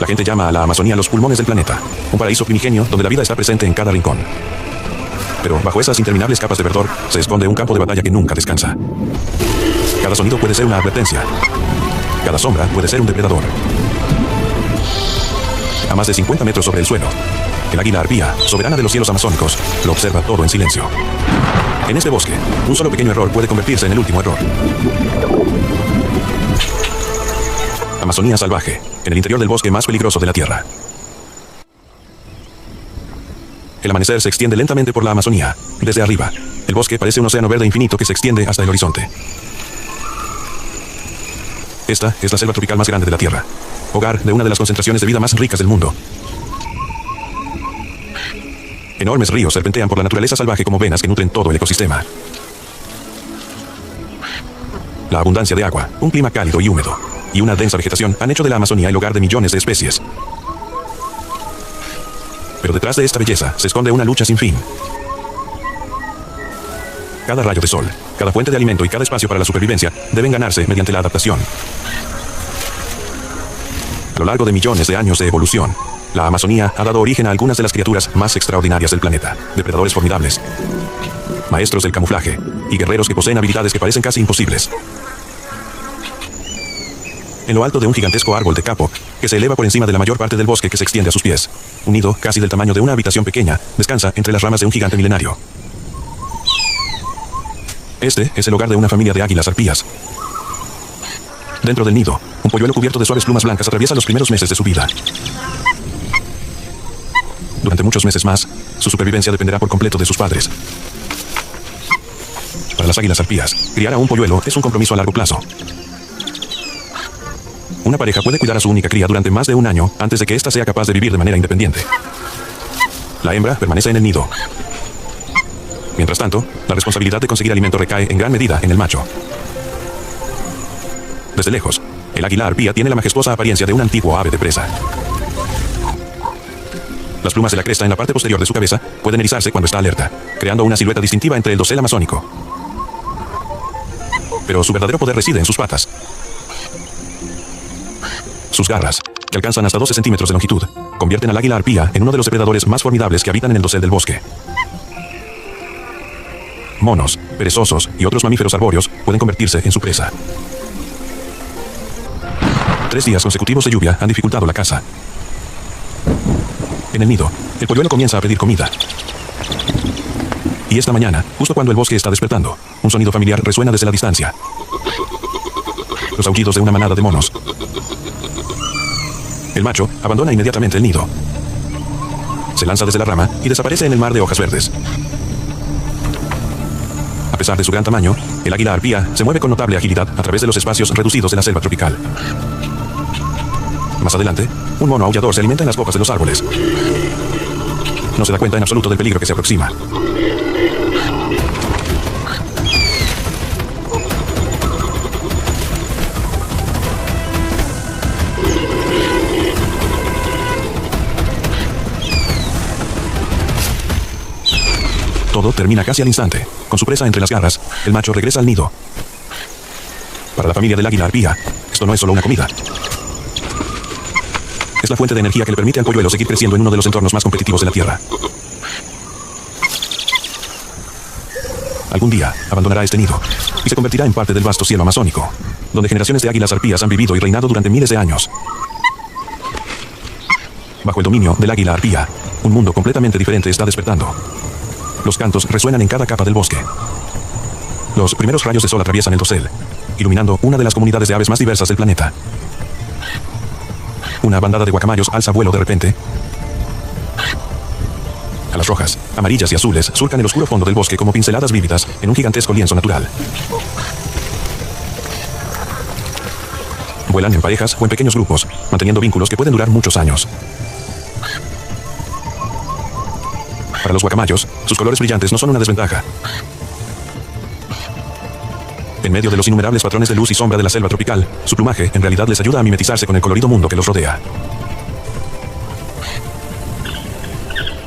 La gente llama a la Amazonía los pulmones del planeta, un paraíso primigenio donde la vida está presente en cada rincón. Pero bajo esas interminables capas de verdor se esconde un campo de batalla que nunca descansa. Cada sonido puede ser una advertencia. Cada sombra puede ser un depredador. A más de 50 metros sobre el suelo, el águila arpía, soberana de los cielos amazónicos, lo observa todo en silencio. En este bosque, un solo pequeño error puede convertirse en el último error. Amazonía salvaje, en el interior del bosque más peligroso de la Tierra. El amanecer se extiende lentamente por la Amazonía. Desde arriba, el bosque parece un océano verde infinito que se extiende hasta el horizonte. Esta es la selva tropical más grande de la Tierra, hogar de una de las concentraciones de vida más ricas del mundo. Enormes ríos serpentean por la naturaleza salvaje como venas que nutren todo el ecosistema. La abundancia de agua, un clima cálido y húmedo, y una densa vegetación han hecho de la Amazonía el hogar de millones de especies. Pero detrás de esta belleza se esconde una lucha sin fin. Cada rayo de sol, cada fuente de alimento y cada espacio para la supervivencia deben ganarse mediante la adaptación. A lo largo de millones de años de evolución, la Amazonía ha dado origen a algunas de las criaturas más extraordinarias del planeta, depredadores formidables, maestros del camuflaje, y guerreros que poseen habilidades que parecen casi imposibles. En lo alto de un gigantesco árbol de capo, que se eleva por encima de la mayor parte del bosque que se extiende a sus pies, un nido casi del tamaño de una habitación pequeña, descansa entre las ramas de un gigante milenario. Este es el hogar de una familia de águilas arpías. Dentro del nido, un polluelo cubierto de suaves plumas blancas atraviesa los primeros meses de su vida. Durante muchos meses más, su supervivencia dependerá por completo de sus padres. Para las águilas arpías, criar a un polluelo es un compromiso a largo plazo. Una pareja puede cuidar a su única cría durante más de un año antes de que ésta sea capaz de vivir de manera independiente. La hembra permanece en el nido. Mientras tanto, la responsabilidad de conseguir alimento recae en gran medida en el macho. Desde lejos, el águila arpía tiene la majestuosa apariencia de un antiguo ave de presa. Las plumas de la cresta en la parte posterior de su cabeza pueden erizarse cuando está alerta, creando una silueta distintiva entre el dosel amazónico. Pero su verdadero poder reside en sus patas. Sus garras, que alcanzan hasta 12 centímetros de longitud, convierten al águila arpía en uno de los depredadores más formidables que habitan en el dosel del bosque. Monos, perezosos y otros mamíferos arbóreos pueden convertirse en su presa. 3 días consecutivos de lluvia han dificultado la caza. En el nido, el polluelo comienza a pedir comida. Y esta mañana, justo cuando el bosque está despertando, un sonido familiar resuena desde la distancia. Los aullidos de una manada de monos. El macho abandona inmediatamente el nido. Se lanza desde la rama y desaparece en el mar de hojas verdes. A pesar de su gran tamaño, el águila arpía se mueve con notable agilidad a través de los espacios reducidos de la selva tropical. Más adelante, un mono aullador se alimenta en las copas de los árboles. No se da cuenta en absoluto del peligro que se aproxima. Todo termina casi al instante. Con su presa entre las garras, el macho regresa al nido. Para la familia del águila arpía, esto no es solo una comida. Es la fuente de energía que le permite al polluelo seguir creciendo en uno de los entornos más competitivos de la Tierra. Algún día, abandonará este nido y se convertirá en parte del vasto cielo amazónico, donde generaciones de águilas arpías han vivido y reinado durante miles de años. Bajo el dominio del águila arpía, un mundo completamente diferente está despertando. Los cantos resuenan en cada capa del bosque. Los primeros rayos de sol atraviesan el dosel, iluminando una de las comunidades de aves más diversas del planeta. Una bandada de guacamayos alza vuelo de repente. Alas rojas, amarillas y azules surcan el oscuro fondo del bosque como pinceladas vívidas en un gigantesco lienzo natural. Vuelan en parejas o en pequeños grupos, manteniendo vínculos que pueden durar muchos años. Para los guacamayos, sus colores brillantes no son una desventaja. En medio de los innumerables patrones de luz y sombra de la selva tropical, su plumaje en realidad les ayuda a mimetizarse con el colorido mundo que los rodea.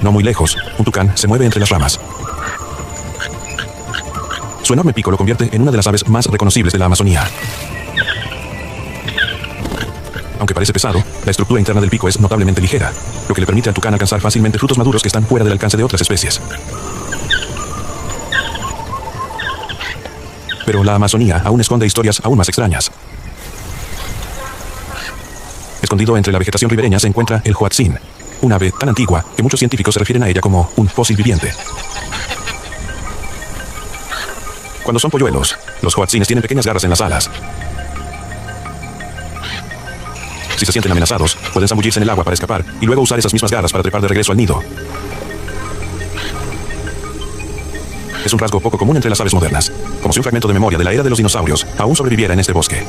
No muy lejos, un tucán se mueve entre las ramas. Su enorme pico lo convierte en una de las aves más reconocibles de la Amazonía. Aunque parece pesado, la estructura interna del pico es notablemente ligera, lo que le permite al tucán alcanzar fácilmente frutos maduros que están fuera del alcance de otras especies. Pero la Amazonía aún esconde historias aún más extrañas. Escondido entre la vegetación ribereña se encuentra el hoatzin, un ave tan antigua que muchos científicos se refieren a ella como un fósil viviente. Cuando son polluelos, los hoatzines tienen pequeñas garras en las alas. Si se sienten amenazados, pueden zambullirse en el agua para escapar y luego usar esas mismas garras para trepar de regreso al nido. Es un rasgo poco común entre las aves modernas, como si un fragmento de memoria de la era de los dinosaurios aún sobreviviera en este bosque.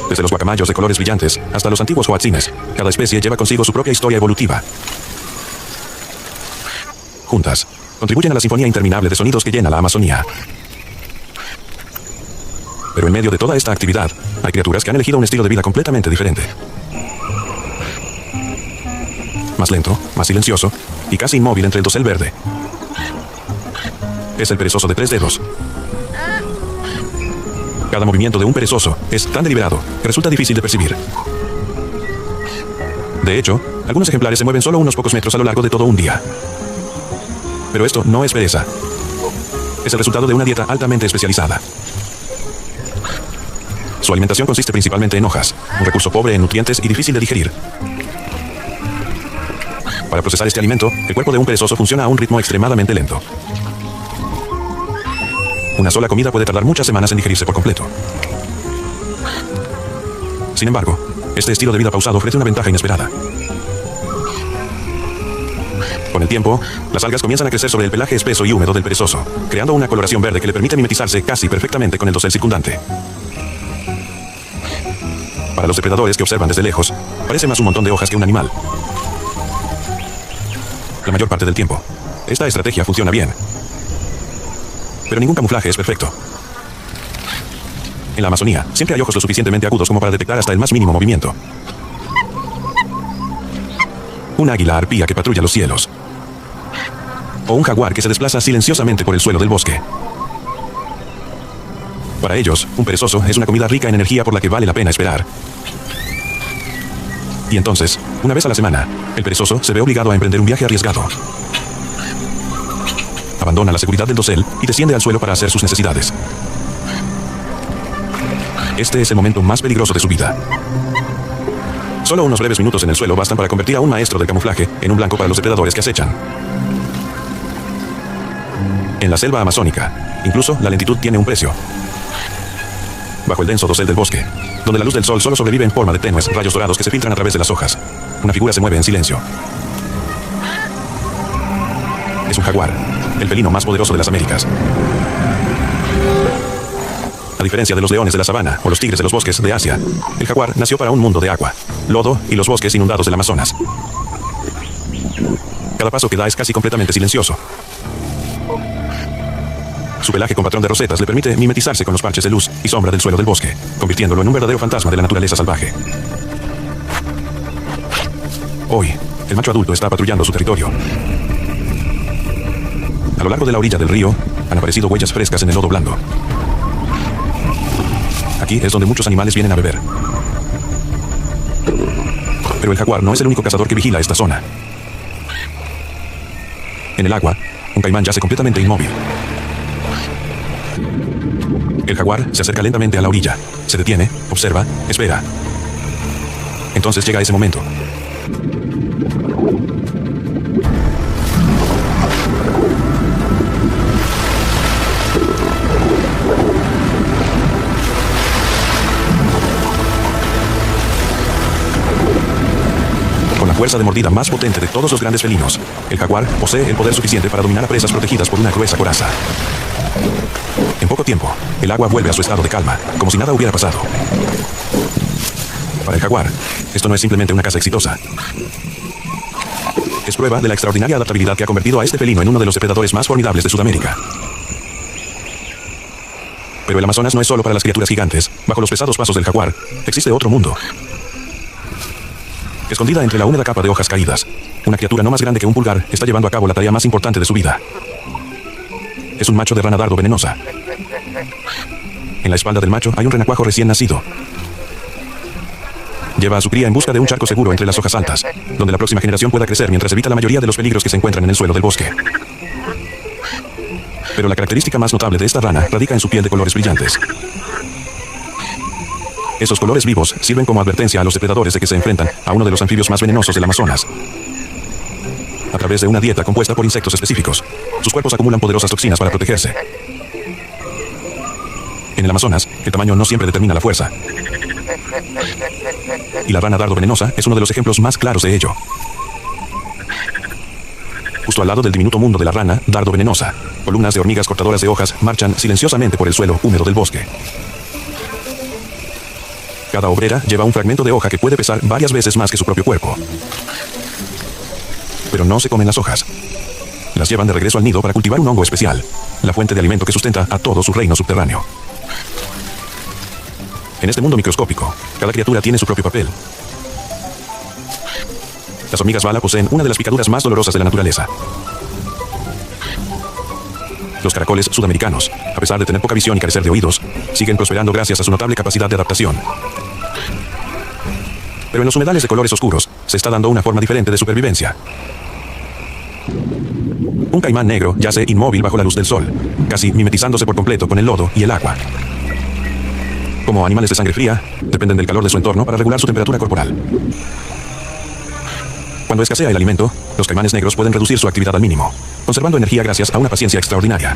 Desde los guacamayos de colores brillantes hasta los antiguos hoatzines, cada especie lleva consigo su propia historia evolutiva. Juntas, contribuyen a la sinfonía interminable de sonidos que llena la Amazonía. Pero en medio de toda esta actividad, hay criaturas que han elegido un estilo de vida completamente diferente. Más lento, más silencioso y casi inmóvil entre el dosel verde. Es el perezoso de 3 dedos. Cada movimiento de un perezoso es tan deliberado que resulta difícil de percibir. De hecho, algunos ejemplares se mueven solo unos pocos metros a lo largo de todo un día. Pero esto no es pereza. Es el resultado de una dieta altamente especializada. Su alimentación consiste principalmente en hojas, un recurso pobre en nutrientes y difícil de digerir. Para procesar este alimento, el cuerpo de un perezoso funciona a un ritmo extremadamente lento. Una sola comida puede tardar muchas semanas en digerirse por completo. Sin embargo, este estilo de vida pausado ofrece una ventaja inesperada. Con el tiempo, las algas comienzan a crecer sobre el pelaje espeso y húmedo del perezoso, creando una coloración verde que le permite mimetizarse casi perfectamente con el dosel circundante. Para los depredadores que observan desde lejos, parece más un montón de hojas que un animal. La mayor parte del tiempo, esta estrategia funciona bien. Pero ningún camuflaje es perfecto. En la Amazonía, siempre hay ojos lo suficientemente agudos como para detectar hasta el más mínimo movimiento. Un águila arpía que patrulla los cielos. O un jaguar que se desplaza silenciosamente por el suelo del bosque. Para ellos, un perezoso es una comida rica en energía por la que vale la pena esperar. Y entonces, una vez a la semana, el perezoso se ve obligado a emprender un viaje arriesgado. Abandona la seguridad del dosel y desciende al suelo para hacer sus necesidades. Este es el momento más peligroso de su vida. Solo unos breves minutos en el suelo bastan para convertir a un maestro del camuflaje en un blanco para los depredadores que acechan. En la selva amazónica, incluso la lentitud tiene un precio. Bajo el denso dosel del bosque, donde la luz del sol solo sobrevive en forma de tenues rayos dorados que se filtran a través de las hojas, una figura se mueve en silencio. Es un jaguar, el felino más poderoso de las Américas. A diferencia de los leones de la sabana o los tigres de los bosques de Asia, el jaguar nació para un mundo de agua, lodo y los bosques inundados del Amazonas. Cada paso que da es casi completamente silencioso. Su pelaje con patrón de rosetas le permite mimetizarse con los parches de luz y sombra del suelo del bosque, convirtiéndolo en un verdadero fantasma de la naturaleza salvaje. Hoy, el macho adulto está patrullando su territorio. A lo largo de la orilla del río, han aparecido huellas frescas en el lodo blando. Aquí es donde muchos animales vienen a beber. Pero el jaguar no es el único cazador que vigila esta zona. En el agua, un caimán yace completamente inmóvil. El jaguar se acerca lentamente a la orilla, se detiene, observa, espera. Entonces llega ese momento. Con la fuerza de mordida más potente de todos los grandes felinos, el jaguar posee el poder suficiente para dominar a presas protegidas por una gruesa coraza. En poco tiempo, el agua vuelve a su estado de calma, como si nada hubiera pasado. Para el jaguar, esto no es simplemente una caza exitosa. Es prueba de la extraordinaria adaptabilidad que ha convertido a este felino en uno de los depredadores más formidables de Sudamérica. Pero el Amazonas no es solo para las criaturas gigantes. Bajo los pesados pasos del jaguar, existe otro mundo. Escondida entre la húmeda capa de hojas caídas, una criatura no más grande que un pulgar está llevando a cabo la tarea más importante de su vida. Es un macho de rana dardo venenosa. En la espalda del macho hay un renacuajo recién nacido. lleva a su cría en busca de un charco seguro entre las hojas altas, donde la próxima generación pueda crecer mientras evita la mayoría de los peligros que se encuentran en el suelo del bosque. Pero la característica más notable de esta rana radica en su piel de colores brillantes. Esos colores vivos sirven como advertencia a los depredadores de que se enfrentan a uno de los anfibios más venenosos del Amazonas. A través de una dieta compuesta por insectos específicos, sus cuerpos acumulan poderosas toxinas para protegerse. En el Amazonas, el tamaño no siempre determina la fuerza. Y la rana dardo venenosa es uno de los ejemplos más claros de ello. Justo al lado del diminuto mundo de la rana dardo venenosa, columnas de hormigas cortadoras de hojas marchan silenciosamente por el suelo húmedo del bosque. Cada obrera lleva un fragmento de hoja que puede pesar varias veces más que su propio cuerpo. Pero no se comen las hojas. Las llevan de regreso al nido para cultivar un hongo especial, la fuente de alimento que sustenta a todo su reino subterráneo. En este mundo microscópico, cada criatura tiene su propio papel. Las hormigas bala poseen una de las picaduras más dolorosas de la naturaleza. Los caracoles sudamericanos, a pesar de tener poca visión y carecer de oídos, siguen prosperando gracias a su notable capacidad de adaptación. Pero en los humedales de colores oscuros, se está dando una forma diferente de supervivencia. Un caimán negro yace inmóvil bajo la luz del sol, casi mimetizándose por completo con el lodo y el agua. Como animales de sangre fría, dependen del calor de su entorno para regular su temperatura corporal. Cuando escasea el alimento, los caimanes negros pueden reducir su actividad al mínimo, conservando energía gracias a una paciencia extraordinaria.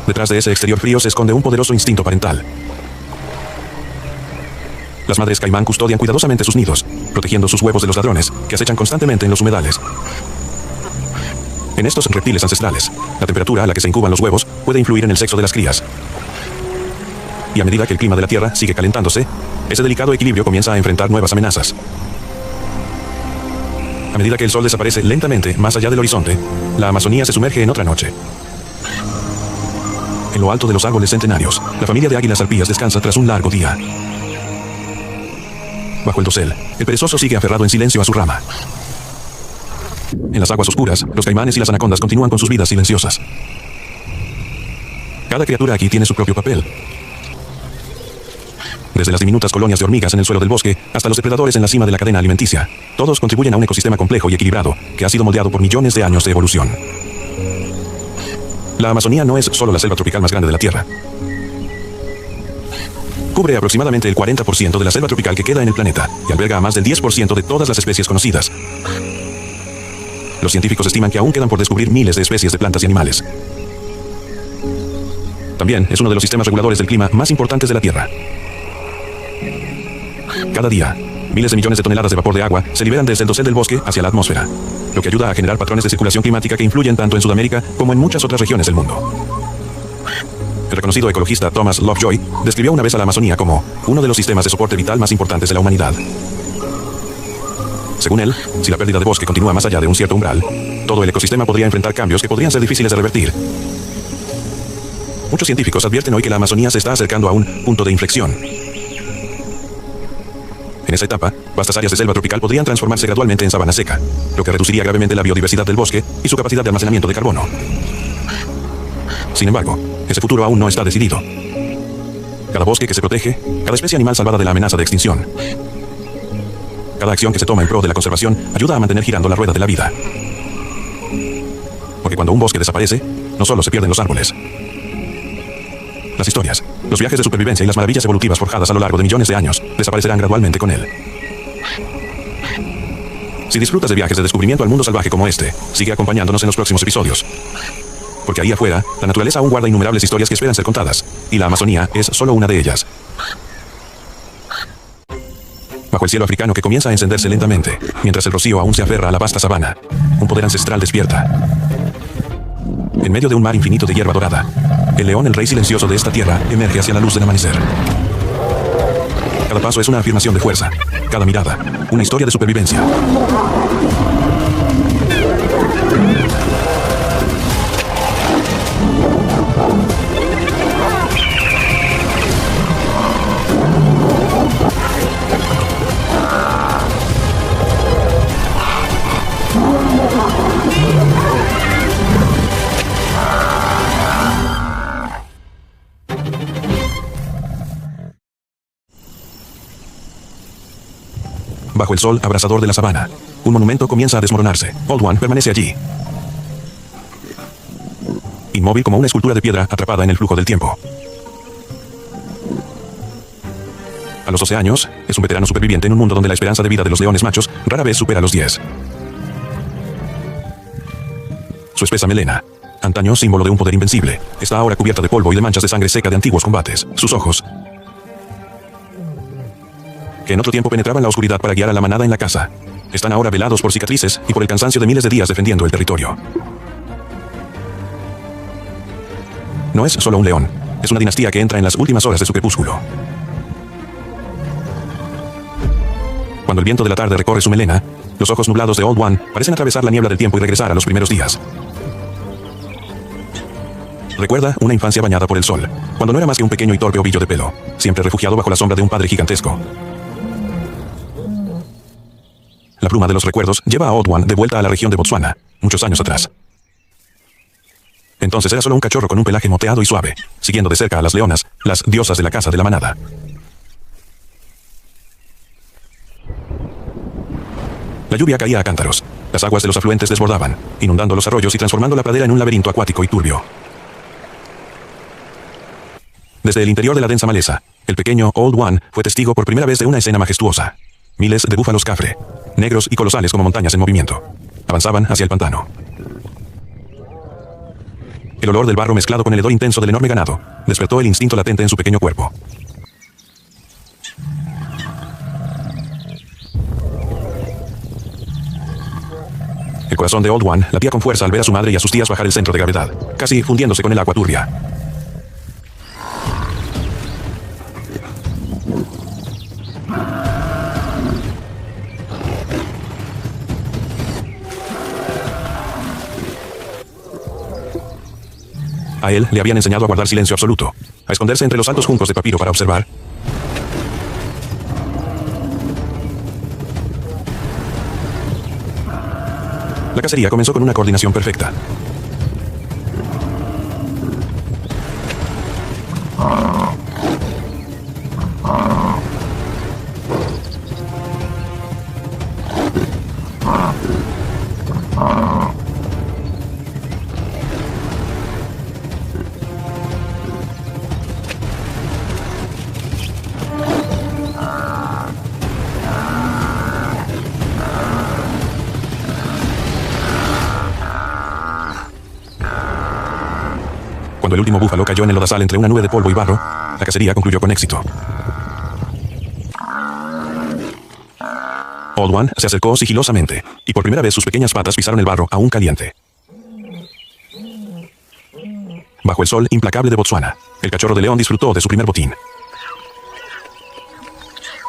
Detrás de ese exterior frío se esconde un poderoso instinto parental. Las madres caimán custodian cuidadosamente sus nidos, protegiendo sus huevos de los ladrones, que acechan constantemente en los humedales. En estos reptiles ancestrales, la temperatura a la que se incuban los huevos puede influir en el sexo de las crías. Y a medida que el clima de la Tierra sigue calentándose, ese delicado equilibrio comienza a enfrentar nuevas amenazas. A medida que el sol desaparece lentamente más allá del horizonte, la Amazonía se sumerge en otra noche. En lo alto de los árboles centenarios, la familia de águilas arpías descansa tras un largo día. Bajo el dosel, el perezoso sigue aferrado en silencio a su rama. En las aguas oscuras, los caimanes y las anacondas continúan con sus vidas silenciosas. Cada criatura aquí tiene su propio papel. Desde las diminutas colonias de hormigas en el suelo del bosque hasta los depredadores en la cima de la cadena alimenticia, todos contribuyen a un ecosistema complejo y equilibrado que ha sido moldeado por millones de años de evolución. La Amazonía no es solo la selva tropical más grande de la Tierra. Cubre aproximadamente el 40% de la selva tropical que queda en el planeta y alberga a más del 10% de todas las especies conocidas. Los científicos estiman que aún quedan por descubrir miles de especies de plantas y animales. También es uno de los sistemas reguladores del clima más importantes de la Tierra. Cada día, miles de millones de toneladas de vapor de agua se liberan desde el dosel del bosque hacia la atmósfera, lo que ayuda a generar patrones de circulación climática que influyen tanto en Sudamérica como en muchas otras regiones del mundo. El reconocido ecologista Thomas Lovejoy describió una vez a la Amazonía como uno de los sistemas de soporte vital más importantes de la humanidad. Según él, si la pérdida de bosque continúa más allá de un cierto umbral, todo el ecosistema podría enfrentar cambios que podrían ser difíciles de revertir. Muchos científicos advierten hoy que la Amazonía se está acercando a un punto de inflexión. En esa etapa, vastas áreas de selva tropical podrían transformarse gradualmente en sabana seca, lo que reduciría gravemente la biodiversidad del bosque y su capacidad de almacenamiento de carbono. Sin embargo, ese futuro aún no está decidido. Cada bosque que se protege, cada especie animal salvada de la amenaza de extinción, cada acción que se toma en pro de la conservación ayuda a mantener girando la rueda de la vida. Porque cuando un bosque desaparece, no solo se pierden los árboles. Las historias, los viajes de supervivencia y las maravillas evolutivas forjadas a lo largo de millones de años desaparecerán gradualmente con él. Si disfrutas de viajes de descubrimiento al mundo salvaje como este, sigue acompañándonos en los próximos episodios. Porque ahí afuera, la naturaleza aún guarda innumerables historias que esperan ser contadas, y la Amazonía es solo una de ellas. Bajo el cielo africano que comienza a encenderse lentamente, mientras el rocío aún se aferra a la vasta sabana, un poder ancestral despierta. En medio de un mar infinito de hierba dorada, el león, el rey silencioso de esta tierra, emerge hacia la luz del amanecer. Cada paso es una afirmación de fuerza, cada mirada, una historia de supervivencia. bajo el sol abrasador de la sabana. Un monumento comienza a desmoronarse. Old One permanece allí, inmóvil como una escultura de piedra atrapada en el flujo del tiempo. A los 12 años, es un veterano superviviente en un mundo donde la esperanza de vida de los leones machos rara vez supera los 10. Su espesa melena, antaño símbolo de un poder invencible, está ahora cubierta de polvo y de manchas de sangre seca de antiguos combates. Sus ojos, que en otro tiempo penetraban la oscuridad para guiar a la manada en la caza, están ahora velados por cicatrices y por el cansancio de miles de días defendiendo el territorio. No es solo un león, es una dinastía que entra en las últimas horas de su crepúsculo. Cuando el viento de la tarde recorre su melena, los ojos nublados de Old One parecen atravesar la niebla del tiempo y regresar a los primeros días. Recuerda una infancia bañada por el sol, cuando no era más que un pequeño y torpe ovillo de pelo, siempre refugiado bajo la sombra de un padre gigantesco. La pluma de los recuerdos lleva a Old One de vuelta a la región de Botsuana, muchos años atrás. Entonces era solo un cachorro con un pelaje moteado y suave, siguiendo de cerca a las leonas, las diosas de la casa de la manada. La lluvia caía a cántaros. Las aguas de los afluentes desbordaban, inundando los arroyos y transformando la pradera en un laberinto acuático y turbio. Desde el interior de la densa maleza, el pequeño Old One fue testigo por primera vez de una escena majestuosa. Miles de búfalos cafre, negros y colosales como montañas en movimiento, avanzaban hacia el pantano. El olor del barro mezclado con el hedor intenso del enorme ganado despertó el instinto latente en su pequeño cuerpo. El corazón de Old One latía con fuerza al ver a su madre y a sus tías bajar el centro de gravedad, casi fundiéndose con el agua turbia. A él le habían enseñado a guardar silencio absoluto, a esconderse entre los altos juncos de papiro para observar. La cacería comenzó con una coordinación perfecta. Cuando el último búfalo cayó en el lodazal entre una nube de polvo y barro, la cacería concluyó con éxito. Old One se acercó sigilosamente, y por primera vez sus pequeñas patas pisaron el barro aún caliente. Bajo el sol implacable de Botsuana, el cachorro de león disfrutó de su primer botín.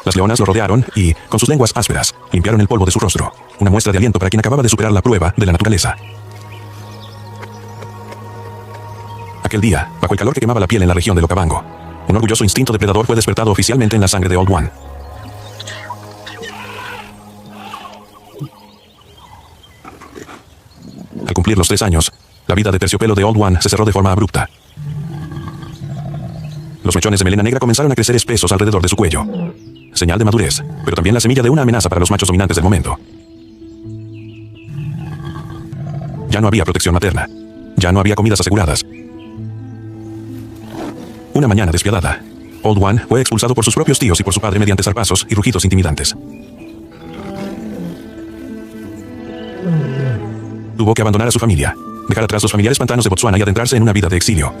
Las leonas lo rodearon y, con sus lenguas ásperas, limpiaron el polvo de su rostro, una muestra de aliento para quien acababa de superar la prueba de la naturaleza. Aquel día, bajo el calor que quemaba la piel en la región del Okavango, un orgulloso instinto depredador fue despertado oficialmente en la sangre de Old One. Al cumplir los 3 años, la vida de terciopelo de Old One se cerró de forma abrupta. Los mechones de melena negra comenzaron a crecer espesos alrededor de su cuello, señal de madurez, pero también la semilla de una amenaza para los machos dominantes del momento. Ya no había protección materna, ya no había comidas aseguradas. Una mañana despiadada, Old One fue expulsado por sus propios tíos y por su padre mediante zarpazos y rugidos intimidantes. Tuvo que abandonar a su familia, dejar atrás los familiares pantanos de Botsuana y adentrarse en una vida de exilio.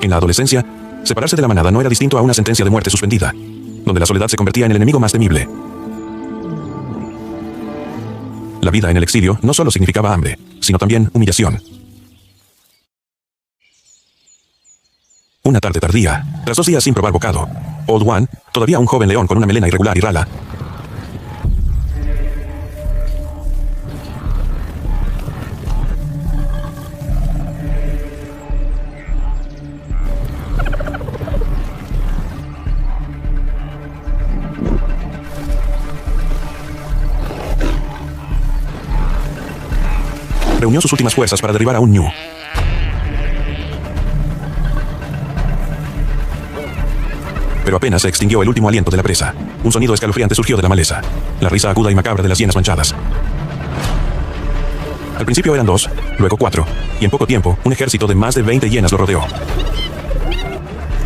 En la adolescencia, separarse de la manada no era distinto a una sentencia de muerte suspendida, donde la soledad se convertía en el enemigo más temible. La vida en el exilio no solo significaba hambre, sino también humillación. Una tarde tardía, tras 2 días sin probar bocado, Old One, todavía un joven león con una melena irregular y rala, reunió sus últimas fuerzas para derribar a un ñu. Pero apenas se extinguió el último aliento de la presa, un sonido escalofriante surgió de la maleza, la risa aguda y macabra de las hienas manchadas. Al principio eran 2, luego 4, y en poco tiempo, un ejército de más de 20 hienas lo rodeó.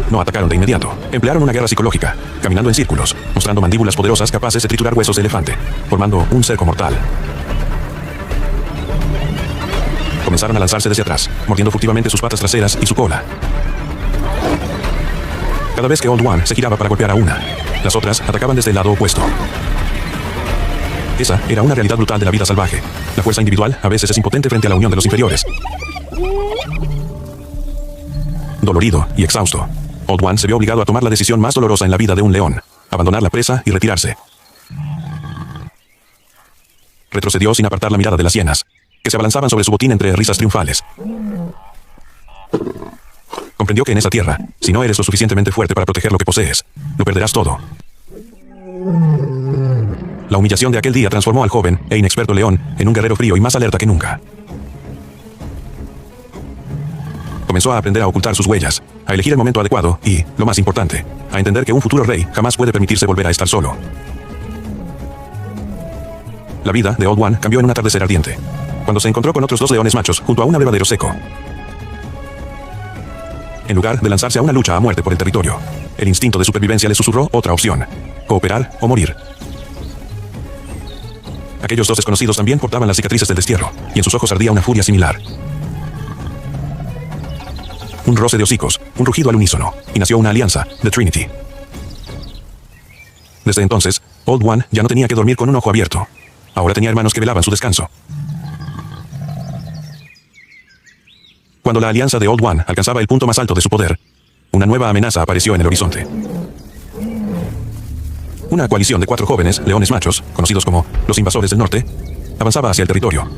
No atacaron de inmediato, emplearon una guerra psicológica, caminando en círculos, mostrando mandíbulas poderosas capaces de triturar huesos de elefante, formando un cerco mortal. Comenzaron a lanzarse desde atrás, mordiendo furtivamente sus patas traseras y su cola. Cada vez que Old One se giraba para golpear a una, las otras atacaban desde el lado opuesto. Esa era una realidad brutal de la vida salvaje. La fuerza individual a veces es impotente frente a la unión de los inferiores. Dolorido y exhausto, Old One se vio obligado a tomar la decisión más dolorosa en la vida de un león: abandonar la presa y retirarse. Retrocedió sin apartar la mirada de las hienas, que se abalanzaban sobre su botín entre risas triunfales. Comprendió que en esa tierra, si no eres lo suficientemente fuerte para proteger lo que posees, lo perderás todo. La humillación de aquel día transformó al joven e inexperto león en un guerrero frío y más alerta que nunca. Comenzó a aprender a ocultar sus huellas, a elegir el momento adecuado y, lo más importante, a entender que un futuro rey jamás puede permitirse volver a estar solo. La vida de Old One cambió en un atardecer ardiente, cuando se encontró con otros 2 leones machos junto a un abrevadero seco. En lugar de lanzarse a una lucha a muerte por el territorio, el instinto de supervivencia le susurró otra opción: cooperar o morir. Aquellos 2 desconocidos también portaban las cicatrices del destierro, y en sus ojos ardía una furia similar. Un roce de hocicos, un rugido al unísono, y nació una alianza, The Trinity. Desde entonces, Old One ya no tenía que dormir con un ojo abierto. Ahora tenía hermanos que velaban su descanso. Cuando la alianza de Old One alcanzaba el punto más alto de su poder, una nueva amenaza apareció en el horizonte. Una coalición de 4 jóvenes leones machos, conocidos como los Invasores del Norte, avanzaba hacia el territorio.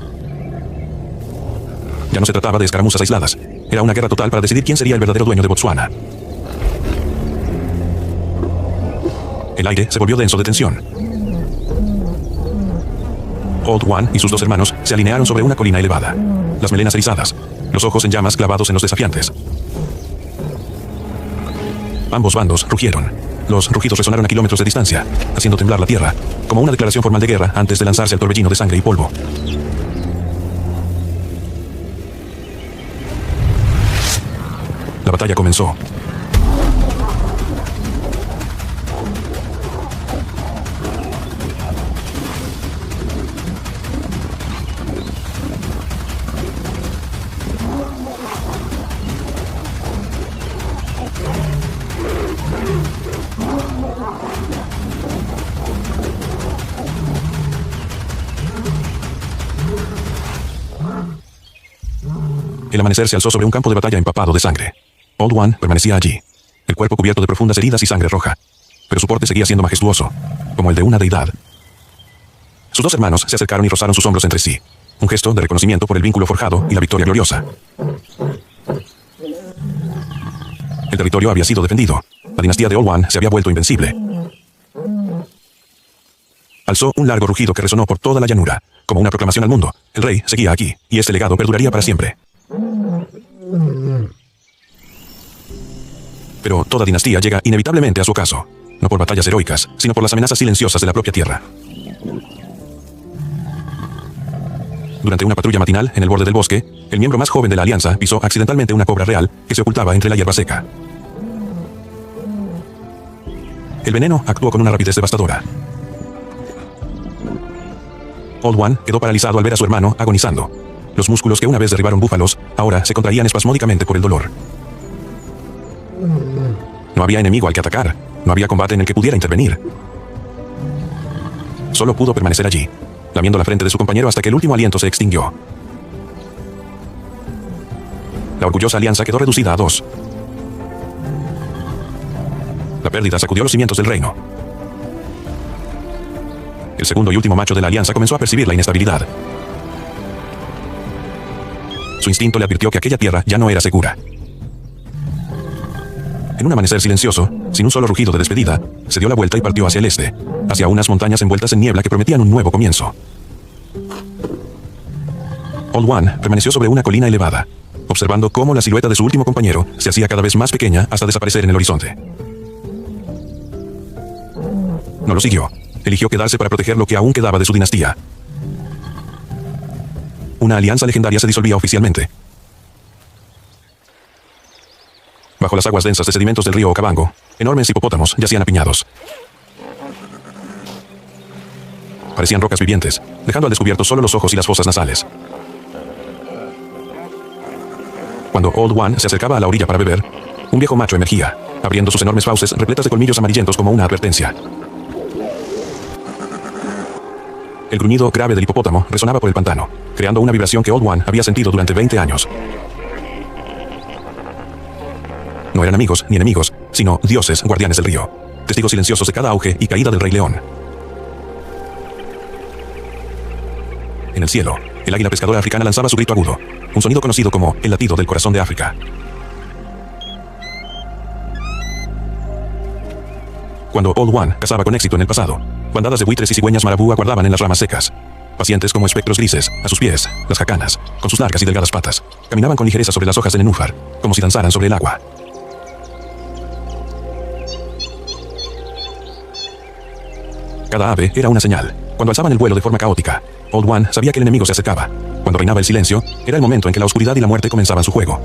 Ya no se trataba de escaramuzas aisladas, era una guerra total para decidir quién sería el verdadero dueño de Botsuana. El aire se volvió denso de tensión. Old One y sus 2 hermanos se alinearon sobre una colina elevada, las melenas erizadas, los ojos en llamas clavados en los desafiantes. Ambos bandos rugieron. Los rugidos resonaron a kilómetros de distancia, haciendo temblar la tierra, como una declaración formal de guerra antes de lanzarse al torbellino de sangre y polvo. La batalla comenzó. El amanecer se alzó sobre un campo de batalla empapado de sangre. Old One permanecía allí, el cuerpo cubierto de profundas heridas y sangre roja, pero su porte seguía siendo majestuoso, como el de una deidad. Sus 2 hermanos se acercaron y rozaron sus hombros entre sí, un gesto de reconocimiento por el vínculo forjado y la victoria gloriosa. El territorio había sido defendido. La dinastía de Old One se había vuelto invencible. Alzó un largo rugido que resonó por toda la llanura, como una proclamación al mundo. El rey seguía aquí, y este legado perduraría para siempre. Pero toda dinastía llega inevitablemente a su ocaso, no por batallas heroicas, sino por las amenazas silenciosas de la propia tierra. Durante una patrulla matinal en el borde del bosque, el miembro más joven de la alianza pisó accidentalmente una cobra real que se ocultaba entre la hierba seca. El veneno actuó con una rapidez devastadora. Old One quedó paralizado al ver a su hermano agonizando. Los músculos que una vez derribaron búfalos, ahora se contraían espasmódicamente por el dolor. No había enemigo al que atacar, no había combate en el que pudiera intervenir. Solo pudo permanecer allí, lamiendo la frente de su compañero hasta que el último aliento se extinguió. La orgullosa alianza quedó reducida a 2. La pérdida sacudió los cimientos del reino. El segundo y último macho de la alianza comenzó a percibir la inestabilidad. Su instinto le advirtió que aquella tierra ya no era segura. En un amanecer silencioso, sin un solo rugido de despedida, se dio la vuelta y partió hacia el este, hacia unas montañas envueltas en niebla que prometían un nuevo comienzo. Old One permaneció sobre una colina elevada, observando cómo la silueta de su último compañero se hacía cada vez más pequeña hasta desaparecer en el horizonte. No lo siguió. Eligió quedarse para proteger lo que aún quedaba de su dinastía. Una alianza legendaria se disolvía oficialmente. Bajo las aguas densas de sedimentos del río Okavango, enormes hipopótamos yacían apiñados. Parecían rocas vivientes, dejando al descubierto solo los ojos y las fosas nasales. Cuando Old One se acercaba a la orilla para beber, un viejo macho emergía, abriendo sus enormes fauces repletas de colmillos amarillentos como una advertencia. El gruñido grave del hipopótamo resonaba por el pantano, creando una vibración que Old One había sentido durante 20 años. No eran amigos ni enemigos, sino dioses guardianes del río, testigos silenciosos de cada auge y caída del Rey León. En el cielo, el águila pescadora africana lanzaba su grito agudo, un sonido conocido como el latido del corazón de África. Cuando Old One cazaba con éxito en el pasado, bandadas de buitres y cigüeñas marabú aguardaban en las ramas secas. Pacientes como espectros grises, a sus pies, las jacanas, con sus largas y delgadas patas, caminaban con ligereza sobre las hojas del nenúfar, como si danzaran sobre el agua. Cada ave era una señal. Cuando alzaban el vuelo de forma caótica, Old One sabía que el enemigo se acercaba. Cuando reinaba el silencio, era el momento en que la oscuridad y la muerte comenzaban su juego.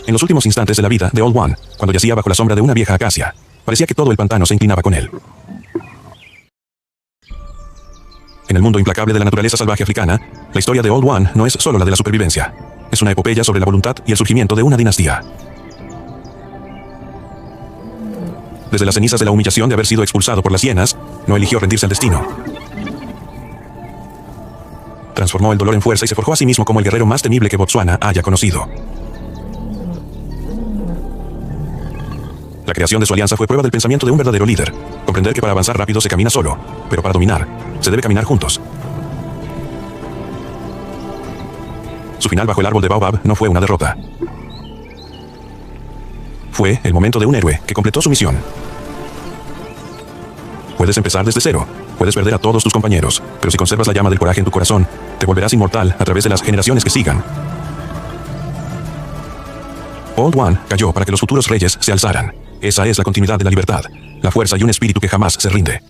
En los últimos instantes de la vida de Old One, cuando yacía bajo la sombra de una vieja acacia, parecía que todo el pantano se inclinaba con él. En el mundo implacable de la naturaleza salvaje africana, la historia de Old One no es solo la de la supervivencia. Es una epopeya sobre la voluntad y el surgimiento de una dinastía. Desde las cenizas de la humillación de haber sido expulsado por las hienas, no eligió rendirse al destino. Transformó el dolor en fuerza y se forjó a sí mismo como el guerrero más temible que Botsuana haya conocido. La creación de su alianza fue prueba del pensamiento de un verdadero líder. Comprender que para avanzar rápido se camina solo, pero para dominar, se debe caminar juntos. Su final bajo el árbol de Baobab no fue una derrota. Fue el momento de un héroe que completó su misión. Puedes empezar desde cero, puedes perder a todos tus compañeros, pero si conservas la llama del coraje en tu corazón, te volverás inmortal a través de las generaciones que sigan. Old One cayó para que los futuros reyes se alzaran. Esa es la continuidad de la libertad, la fuerza y un espíritu que jamás se rinde.